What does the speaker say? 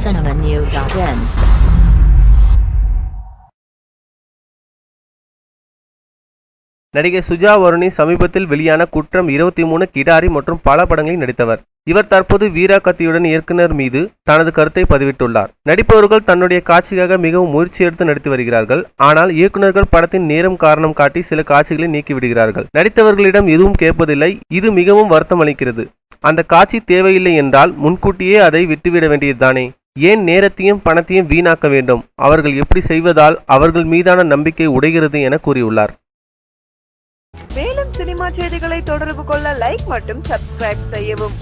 cinemanew.in. நடிகை சுஜா வருணி சமீபத்தில் வெளியான குற்றம் 23, கிடாரி மற்றும் பல படங்களில் நடித்தவர். இவர் தற்போது வீரா கத்தியுடன் இயக்குனர் மீது தனது கருத்தை பதிவிட்டுள்ளார். நடிப்பவர்கள் தன்னுடைய காட்சிக்காக மிகவும் முயற்சி எடுத்து நடித்து வருகிறார்கள். ஆனால் இயக்குநர்கள் படத்தின் நேரம் காரணம் காட்டி சில காட்சிகளை நீக்கிவிடுகிறார்கள். நடித்தவர்களிடம் எதுவும் கேட்பதில்லை. இது மிகவும் வருத்தம் அளிக்கிறது. அந்த காட்சி தேவையில்லை என்றால் முன்கூட்டியே அதை விட்டுவிட வேண்டியதுதானே? ஏன் நேரத்தையும் பணத்தையும் வீணாக்க வேண்டும்? அவர்கள் எப்படி செய்வதால் அவர்கள் மீதான நம்பிக்கை உடைகிறது என கூறியுள்ளார். மேலும் சினிமா செய்திகளை தொடர்பு கொள்ள லைக் மற்றும் சப்ஸ்கிரைப் செய்யவும்.